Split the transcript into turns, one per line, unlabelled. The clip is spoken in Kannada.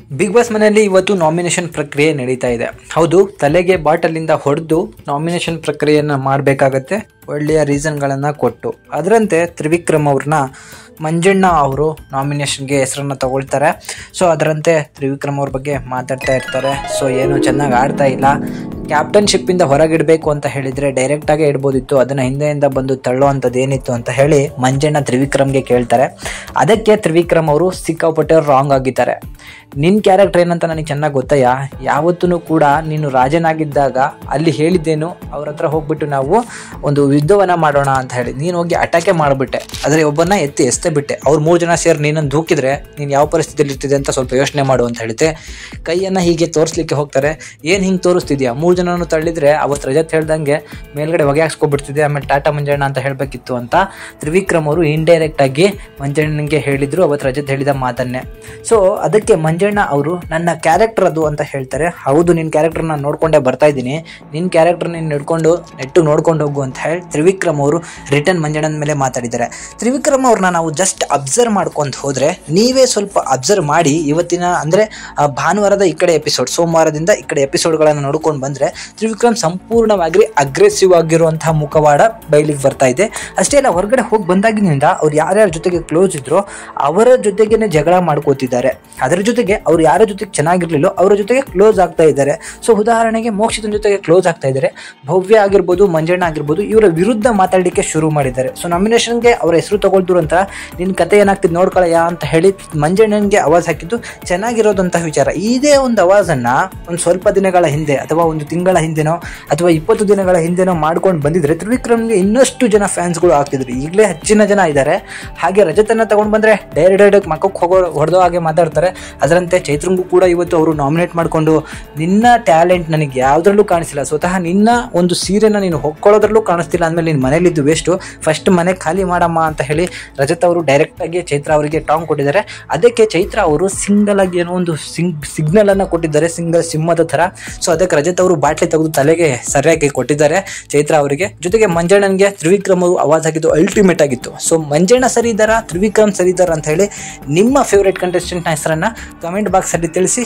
ಬಿಗ್ ಬಾಸ್ ಮನೆಯಲ್ಲಿ ಇವತ್ತು ನಾಮಿನೇಷನ್ ಪ್ರಕ್ರಿಯೆ ನಡೀತಾ ಇದೆ. ಹೌದು, ತಲೆಗೆ ಬಾಟಲಿಂದ ಹೊಡೆದು ನಾಮಿನೇಷನ್ ಪ್ರಕ್ರಿಯೆಯನ್ನು ಮಾಡಬೇಕಾಗತ್ತೆ, ಒಳ್ಳೆಯ ರೀಸನ್ಗಳನ್ನು ಕೊಟ್ಟು. ಅದರಂತೆ ತ್ರಿವಿಕ್ರಮ್ ಅವ್ರನ್ನ ಮಂಜಣ್ಣ ಅವರು ನಾಮಿನೇಷನ್ಗೆ ಹೆಸರನ್ನು ತಗೊಳ್ತಾರೆ. ಸೊ ಅದರಂತೆ ತ್ರಿವಿಕ್ರಮ್ ಅವ್ರ ಬಗ್ಗೆ ಮಾತಾಡ್ತಾ ಇರ್ತಾರೆ. ಸೊ ಏನು ಚೆನ್ನಾಗಿ ಆಡ್ತಾ ಇಲ್ಲ, ಕ್ಯಾಪ್ಟನ್ಶಿಪ್ಪಿಂದ ಹೊರಗಿಡಬೇಕು ಅಂತ ಹೇಳಿದರೆ ಡೈರೆಕ್ಟಾಗೇ ಇಡ್ಬೋದಿತ್ತು, ಅದನ್ನು ಹಿಂದೆಯಿಂದ ಬಂದು ತಳ್ಳೋ ಅಂಥದ್ದು ಏನಿತ್ತು ಅಂತ ಹೇಳಿ ಮಂಜಣ್ಣ ತ್ರಿವಿಕ್ರಮ್ಗೆ ಕೇಳ್ತಾರೆ. ಅದಕ್ಕೆ ತ್ರಿವಿಕ್ರಮ್ ಅವರು ಸಿಕ್ಕಾಪಟ್ಟೆ ರಾಂಗ್ ಆಗಿದ್ದಾರೆ. ನಿನ್ನ ಕ್ಯಾರೆಕ್ಟರ್ ಏನಂತ ನನಗೆ ಚೆನ್ನಾಗಿ ಗೊತ್ತಯ್ಯ, ಯಾವತ್ತೂ ಕೂಡ ನೀನು ರಾಜನಾಗಿದ್ದಾಗ ಅಲ್ಲಿ ಹೇಳಿದ್ದೇನು, ಅವ್ರ ಹತ್ರ ಹೋಗ್ಬಿಟ್ಟು ನಾವು ಒಂದು ಯುದ್ಧವನ್ನ ಮಾಡೋಣ ಅಂತ ಹೇಳಿ ನೀನು ಹೋಗಿ ಅಟ್ಯಾಕೆ ಮಾಡಿಬಿಟ್ಟೆ, ಆದರೆ ಒಬ್ಬನ್ನ ಎಸ್ತೇ ಬಿಟ್ಟೆ. ಅವ್ರು 3 ಜನ ಸೇರಿ ನೀನನ್ನು ದೂಕಿದ್ರೆ ನೀನು ಯಾವ ಪರಿಸ್ಥಿತಿಯಲ್ಲಿ ಇರ್ತಿದೆ ಅಂತ ಸ್ವಲ್ಪ ಯೋಚನೆ ಮಾಡು ಅಂತ ಹೇಳಿದೆ. ಕೈಯನ್ನು ಹೀಗೆ ತೋರಿಸ್ಲಿಕ್ಕೆ ಹೋಗ್ತಾರೆ. ಏನು ಹಿಂಗೆ ತೋರಿಸ್ತಿದ್ಯಾ, 3 ಜನನು ತಳ್ಳಿದ್ರೆ ಅವತ್ತು ರಜತ್ ಹೇಳ್ದಂಗೆ ಮೇಲ್ಗಡೆ ಹೊಗೆ ಹಾಕ್ಸ್ಕೊಬಿಡ್ತಿದ್ದೆ, ಆಮೇಲೆ ಟಾಟಾ ಮಂಜಣ್ಣ ಅಂತ ಹೇಳಬೇಕಿತ್ತು ಅಂತ ತ್ರಿವಿಕ್ರಮ್ ಅವರು ಇಂಡೈರೆಕ್ಟ್ ಆಗಿ ಮಂಜಣ್ಣನಿಗೆ ಹೇಳಿದ್ರು ಅವತ್ತು ರಜತ್ ಹೇಳಿದ ಮಾತನ್ನೇ. ಸೊ ಅದಕ್ಕೆ ಮಂಜಣ್ಣ ಅವರು ನನ್ನ ಕ್ಯಾರೆಕ್ಟರ್ ಅದು ಅಂತ ಹೇಳ್ತಾರೆ. ಹೌದು, ನಿನ್ನ ಕ್ಯಾರೆಕ್ಟರ್ ನಾನು ನೋಡ್ಕೊಂಡೇ ಬರ್ತಾ ಇದ್ದೀನಿ, ನಿನ್ನ ಕ್ಯಾರೆಕ್ಟರ್ ನೀನು ನೆಟ್ಟು ನೋಡ್ಕೊಂಡು ಹೋಗು ಅಂತ ಹೇಳಿ ತ್ರಿವಿಕ್ರಮ್ ಅವರು ರಿಟರ್ನ್ ಮಂಜಣ್ಣನ ಮೇಲೆ ಮಾತಾಡಿದ್ದಾರೆ. ತ್ರಿವಿಕ್ರಮ್ ಅವ್ರನ್ನ ನಾವು ಜಸ್ಟ್ ಅಬ್ಸರ್ವ್ ಮಾಡ್ಕೊಂಡು ಹೋದರೆ, ನೀವೇ ಸ್ವಲ್ಪ ಅಬ್ಸರ್ವ್ ಮಾಡಿ, ಇವತ್ತಿನ ಅಂದರೆ ಭಾನುವಾರದ ಈ ಕಡೆ ಎಪಿಸೋಡ್, ಸೋಮವಾರದಿಂದ ಈ ಕಡೆ ಎಪಿಸೋಡ್ಗಳನ್ನು ನೋಡ್ಕೊಂಡು ಬಂದರೆ ತ್ರಿವಿಕ್ರಮ್ ಸಂಪೂರ್ಣವಾಗಿ ಅಗ್ರೆಸಿವ್ ಆಗಿರುವಂತಹ ಮುಖವಾಡ ಬಯಲಿಗೆ ಬರ್ತಾ ಇದೆ. ಅಷ್ಟೇ ಅಲ್ಲ, ಹೊರಗಡೆ ಹೋಗಿ ಬಂದಾಗಿನಿಂದ ಅವ್ರು ಯಾರ್ಯಾರ ಜೊತೆಗೆ ಕ್ಲೋಸ್ ಇದ್ರೋ ಅವರ ಜೊತೆಗೇನೆ ಜಗಳ ಮಾಡ್ಕೋತಿದ್ದಾರೆ. ಅದರ ಜೊತೆಗೆ ಅವ್ರು ಯಾರ ಜೊತೆಗೆ ಚೆನ್ನಾಗಿರ್ಲಿಲ್ಲೋ ಅವರ ಜೊತೆಗೆ ಕ್ಲೋಸ್ ಆಗ್ತಾ ಇದ್ದಾರೆ. ಸೊ ಉದಾಹರಣೆಗೆ ಮೋಕ್ಷಿತನ ಜೊತೆಗೆ ಕ್ಲೋಸ್ ಆಗ್ತಾ ಇದ್ದಾರೆ, ಭವ್ಯ ಆಗಿರ್ಬೋದು, ಮಂಜಣ್ಣ ಆಗಿರ್ಬೋದು, ಇವರ ವಿರುದ್ಧ ಮಾತಾಡಲಿಕ್ಕೆ ಶುರು ಮಾಡಿದ್ದಾರೆ. ಸೊ ನಾಮಿನೇಷನ್ಗೆ ಅವರ ಹೆಸರು ತಗೊಳ್ತಿರು ಅಂತ ನಿನ್ನ ಕತೆ ಏನಾಗ್ತಿದ್ದು ನೋಡ್ಕೊಳ್ಳಯ್ಯ ಅಂತ ಹೇಳಿ ಮಂಜಣ್ಣನಿಗೆ ಆವಾಜ್ ಹಾಕಿದ್ದು ಚೆನ್ನಾಗಿರೋದಂತಹ ವಿಚಾರ. ಇದೇ ಒಂದು ಆವಾಜನ್ನು ಒಂದು ಸ್ವಲ್ಪ ದಿನಗಳ ಹಿಂದೆ ಅಥವಾ ಒಂದು ತಿಂಗಳ ಹಿಂದೆನೋ ಅಥವಾ 20 ದಿನಗಳ ಹಿಂದೆನೋ ಮಾಡ್ಕೊಂಡು ಬಂದಿದ್ರೆ ತ್ರಿವಿಕ್ರಮ್ಗೆ ಇನ್ನಷ್ಟು ಜನ ಫ್ಯಾನ್ಸ್ಗಳು ಆಗ್ತಿದ್ರು. ಈಗಲೇ ಹೆಚ್ಚಿನ ಜನ ಇದ್ದಾರೆ. ಹಾಗೆ ರಜತನ್ನ ತಗೊಂಡು ಬಂದರೆ ಡೈರೆಕ್ಟ್ ಮಕ್ಕಕ್ಕೆ ಹೊಡೆದೋ ಹಾಗೆ ಮಾತಾಡ್ತಾರೆ. ಅದರಂತೆ ಚೈತ್ರಂಗೂ ಕೂಡ ಇವತ್ತು ಅವರು ನಾಮಿನೇಟ್ ಮಾಡಿಕೊಂಡು, ನಿನ್ನ ಟ್ಯಾಲೆಂಟ್ ನನಗೆ ಯಾವುದ್ರಲ್ಲೂ ಕಾಣಿಸಿಲ್ಲ, ಸ್ವತಃ ನಿನ್ನ ಒಂದು ಸೀರೆನ ನೀನು ಹೊಕ್ಕೊಳ್ಳೋದ್ರಲ್ಲೂ ಕಾಣಿಸ್ತಿಲ್ಲ, ಅಂದಮೇಲೆ ನಿನ್ನ ಮನೇಲಿದ್ದು ವೇಸ್ಟು, ಫಸ್ಟ್ ಮನೆ ಖಾಲಿ ಮಾಡಮ್ಮ ಅಂತ ಹೇಳಿ ರಜತ್ ಅವರು ಡೈರೆಕ್ಟಾಗಿ ಚೈತ್ರ ಅವರಿಗೆ ಟಾಂಗ್ ಕೊಟ್ಟಿದ್ದಾರೆ. ಅದಕ್ಕೆ ಚೈತ್ರ ಅವರು ಸಿಂಗಲ್ ಆಗಿ ಏನೋ ಒಂದು ಸಿಗ್ನಲ್ ಅನ್ನು ಕೊಟ್ಟಿದ್ದಾರೆ, ಸಿಂಹದ ಥರ. ಸೊ ಅದಕ್ಕೆ ರಜತ್ ಅವರು ಬಾಟ್ಲಿ ತೆಗೆದು ತಲೆಗೆ ಸರಿಯಾಗಿ ಕೊಟ್ಟಿದ್ದಾರೆ ಚೈತ್ರ ಅವರಿಗೆ. ಜೊತೆಗೆ ಮಂಜಣ್ಣನಿಗೆ ತ್ರಿವಿಕ್ರಮ್ ಅವರು ಆವಾಜ್ ಹಾಕಿದ್ದು ಅಲ್ಟಿಮೇಟ್ ಆಗಿತ್ತು. ಸೊ ಮಂಜಣ್ಣ ಸರಿ ಇದ್ದಾರಾ, ತ್ರಿವಿಕ್ರಮ್ ಸರಿ ಇದ್ದಾರಾ ಅಂತ ಹೇಳಿ ನಿಮ್ಮ ಫೇವ್ರೇಟ್ ಕಂಟೆಸ್ಟೆಂಟ್ನ ಹೆಸರನ್ನು ಕಮೆಂಟ್ ಬಾಕ್ಸಲ್ಲಿ ತಿಳಿಸಿ.